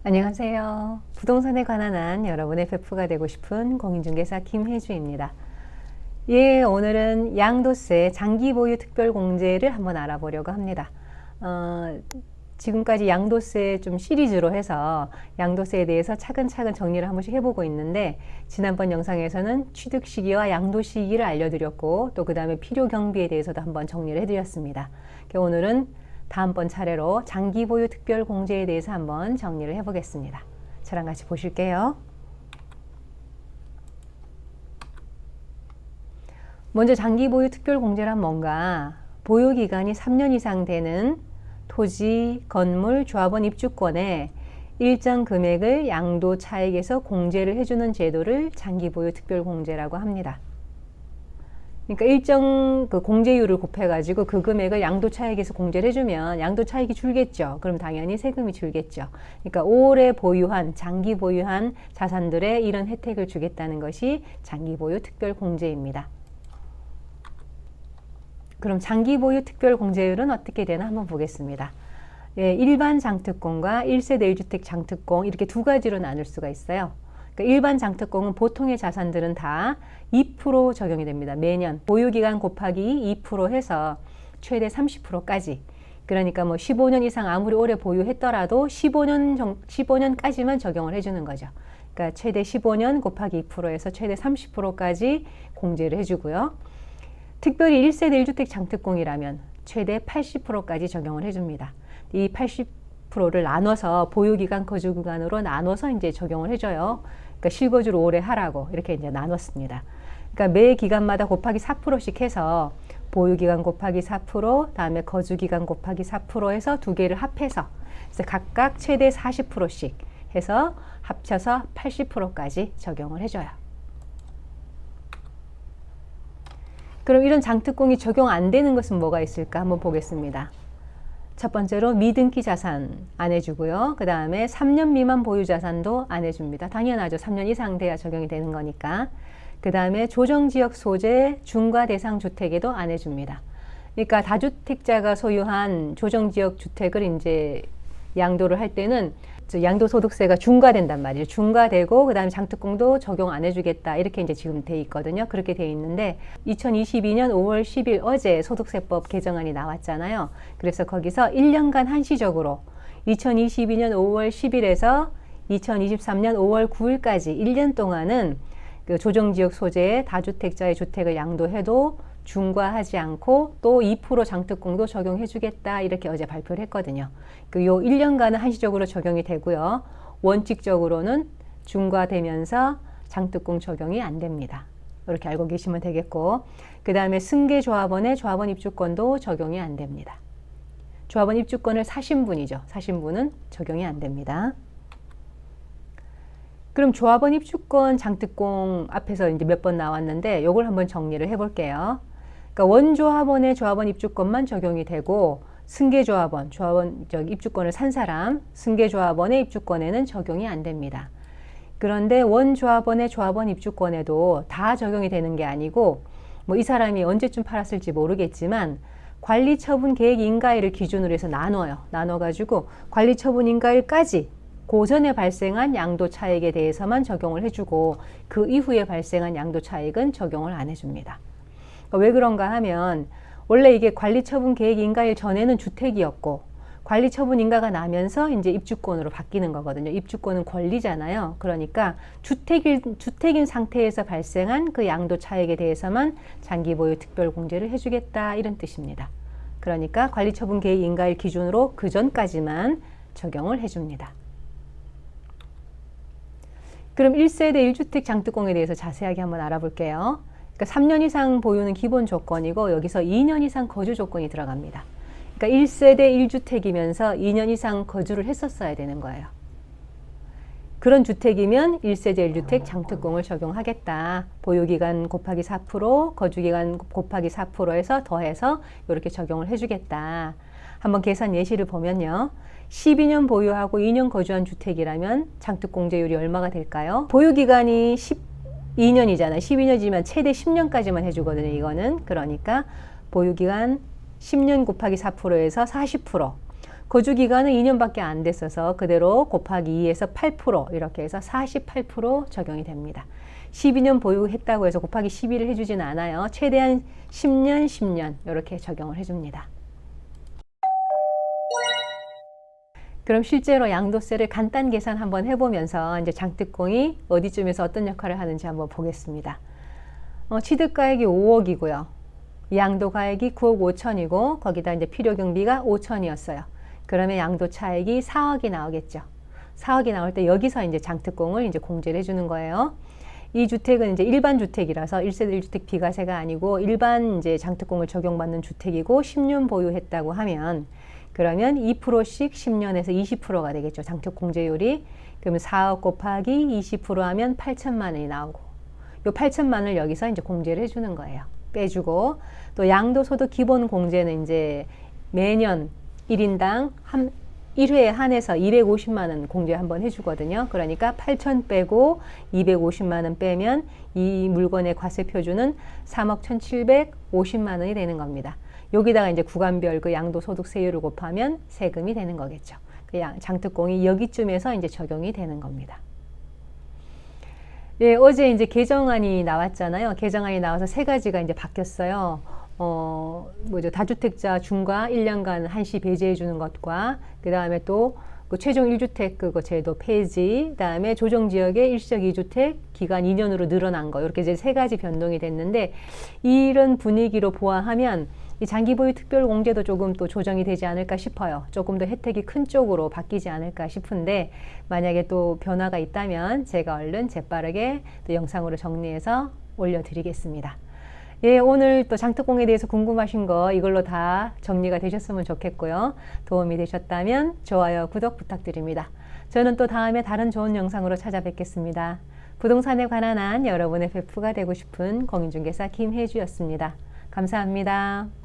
안녕하세요. 부동산에 관한 한 여러분의 베프가 되고 싶은 공인중개사 김혜주입니다. 오늘은 양도세 장기 보유 특별공제를 한번 알아보려고 합니다. 지금까지 양도세 좀 시리즈로 해서 양도세에 대해서 차근차근 정리를 한 번씩 해보고 있는데, 지난번 영상에서는 취득 시기와 양도 시기를 알려드렸고, 또 그 다음에 필요 경비에 대해서도 한번 정리를 해드렸습니다. 오늘은 다음번 차례로 장기 보유 특별 공제에 대해서 한번 정리를 해보겠습니다. 저랑 같이 보실게요. 먼저 장기 보유 특별 공제란 뭔가, 보유 기간이 3년 이상 되는 토지, 건물, 조합원 입주권에 일정 금액을 양도 차익에서 공제를 해주는 제도를 장기 보유 특별 공제라고 합니다. 그러니까 일정 그 공제율을 곱해가지고 그 금액을 양도 차익에서 공제를 해주면 양도 차익이 줄겠죠. 그럼 당연히 세금이 줄겠죠. 그러니까 오래 보유한, 장기 보유한 자산들에 이런 혜택을 주겠다는 것이 장기 보유 특별 공제입니다. 그럼 장기 보유 특별 공제율은 어떻게 되나 한번 보겠습니다. 일반 장특공과 1세대 1주택 장특공, 이렇게 두 가지로 나눌 수가 있어요. 그러니까 일반 장특공은 보통의 자산들은 다 2% 적용이 됩니다. 매년 보유기간 곱하기 2% 해서 최대 30%까지. 그러니까 뭐 15년 이상 아무리 오래 보유했더라도 15년까지만 적용을 해주는 거죠. 그러니까 최대 15년 곱하기 2%에서 최대 30%까지 공제를 해주고요. 특별히 1세대 1주택 장특공이라면 최대 80%까지 적용을 해줍니다. 이 80%를 나눠서 보유기간, 거주기간으로 나눠서 이제 적용을 해줘요. 그러니까 실거주를 오래 하라고 이렇게 이제 나눴습니다. 그러니까 매 기간마다 곱하기 4%씩 해서 보유기간 곱하기 4%, 다음에 거주기간 곱하기 4% 해서 두 개를 합해서 그래서 각각 최대 40%씩 해서 합쳐서 80%까지 적용을 해줘요. 그럼 이런 장특공이 적용 안 되는 것은 뭐가 있을까 한번 보겠습니다. 첫 번째로 미등기 자산 안 해주고요. 그 다음에 3년 미만 보유 자산도 안 해줍니다. 당연하죠. 3년 이상 돼야 적용이 되는 거니까. 그 다음에 조정지역 소재 중과 대상 주택에도 안 해줍니다. 그러니까 다주택자가 소유한 조정지역 주택을 이제 양도를 할 때는 양도소득세가 중과된단 말이에요. 중과되고 그 다음에 장특공도 적용 안 해주겠다 이렇게 이제 지금 돼 있거든요. 그렇게 돼 있는데 2022년 5월 10일 어제 소득세법 개정안이 나왔잖아요. 그래서 거기서 1년간 한시적으로 2022년 5월 10일에서 2023년 5월 9일까지 1년 동안은 그 조정지역 소재의 다주택자의 주택을 양도해도 중과하지 않고 또 2% 장특공도 적용해 주겠다 이렇게 어제 발표를 했거든요. 요 1년간은 한시적으로 적용이 되고요. 원칙적으로는 중과되면서 장특공 적용이 안 됩니다. 이렇게 알고 계시면 되겠고, 그 다음에 승계조합원의 조합원 입주권도 적용이 안 됩니다. 조합원 입주권을 사신 분이죠. 사신 분은 적용이 안 됩니다. 그럼 조합원 입주권 장특공 앞에서 이제 몇 번 나왔는데 요걸 한번 정리를 해볼게요. 그러니까 원조합원의 조합원 입주권만 적용이 되고 승계조합원, 입주권을 산 사람, 승계조합원의 입주권에는 적용이 안 됩니다. 그런데 원조합원의 조합원 입주권에도 다 적용이 되는 게 아니고 뭐 이 사람이 언제쯤 팔았을지 모르겠지만 관리처분 계획 인가일을 기준으로 해서 나눠가지고 관리처분 인가일까지 그 전에 발생한 양도 차익에 대해서만 적용을 해주고 그 이후에 발생한 양도 차익은 적용을 안 해줍니다. 그러니까 왜 그런가 하면 원래 이게 관리처분 계획 인가일 전에는 주택이었고 관리처분 인가가 나면서 이제 입주권으로 바뀌는 거거든요. 입주권은 권리잖아요. 그러니까 주택인 상태에서 발생한 그 양도 차익에 대해서만 장기 보유 특별 공제를 해주겠다 이런 뜻입니다. 그러니까 관리처분 계획 인가일 기준으로 그 전까지만 적용을 해줍니다. 그럼 1세대 1주택 장특공에 대해서 자세하게 한번 알아볼게요. 그러니까 3년 이상 보유는 기본 조건이고 여기서 2년 이상 거주 조건이 들어갑니다. 그러니까 1세대 1주택이면서 2년 이상 거주를 했었어야 되는 거예요. 그런 주택이면 1세대 1주택 장특공을 적용하겠다. 보유기간 곱하기 4%, 거주기간 곱하기 4%에서 더해서 이렇게 적용을 해주겠다. 한번 계산 예시를 보면요. 12년 보유하고 2년 거주한 주택이라면 장특공제율이 얼마가 될까요? 보유기간이 12년이잖아요. 12년이지만 최대 10년까지만 해주거든요. 이거는. 그러니까 보유기간 10년 곱하기 4%에서 40%. 거주 기간은 2년밖에 안 됐어서 그대로 곱하기 2에서 8% 이렇게 해서 48% 적용이 됩니다. 12년 보유했다고 해서 곱하기 12를 해주진 않아요. 최대한 10년, 10년 이렇게 적용을 해줍니다. 그럼 실제로 양도세를 간단 계산 한번 해보면서 이제 장특공이 어디쯤에서 어떤 역할을 하는지 한번 보겠습니다. 취득가액이 5억이고요. 양도가액이 9억 5천이고 거기다 이제 필요경비가 5천이었어요. 그러면 양도 차액이 4억이 나오겠죠. 4억이 나올 때 여기서 이제 장특공을 이제 공제를 해주는 거예요. 이 주택은 이제 일반 주택이라서 1세대 1주택 비과세가 아니고 일반 이제 장특공을 적용받는 주택이고 10년 보유했다고 하면 그러면 2%씩 10년에서 20%가 되겠죠. 장특 공제율이. 그러면 4억 곱하기 20% 하면 8천만 원이 나오고 요 8천만 원을 여기서 이제 공제를 해주는 거예요. 빼주고 또 양도소득 기본 공제는 이제 매년 1인당 1회에 한해서 250만 원 공제 한번 해주거든요. 그러니까 8천 빼고 250만 원 빼면 이 물건의 과세 표준은 3억 1,750만 원이 되는 겁니다. 여기다가 이제 구간별 그 양도소득세율을 곱하면 세금이 되는 거겠죠. 그 장특공이 여기쯤에서 이제 적용이 되는 겁니다. 예, 어제 이제 개정안이 나왔잖아요. 개정안이 나와서 세 가지가 이제 바뀌었어요. 다주택자 중과 1년간 한시 배제해 주는 것과 그 다음에 또 그 최종 1주택 그거 제도 폐지, 그 다음에 조정지역의 일시적 2주택 기간 2년으로 늘어난 거 이렇게 이제 세 가지 변동이 됐는데 이런 분위기로 보아하면 이 장기보유 특별공제도 조금 또 조정이 되지 않을까 싶어요. 조금 더 혜택이 큰 쪽으로 바뀌지 않을까 싶은데 만약에 또 변화가 있다면 제가 얼른 재빠르게 또 영상으로 정리해서 올려드리겠습니다. 예, 오늘 또 장특공에 대해서 궁금하신 거 이걸로 다 정리가 되셨으면 좋겠고요. 도움이 되셨다면 좋아요, 구독 부탁드립니다. 저는 또 다음에 다른 좋은 영상으로 찾아뵙겠습니다. 부동산에 관한 한 여러분의 베프가 되고 싶은 공인중개사 김혜주였습니다. 감사합니다.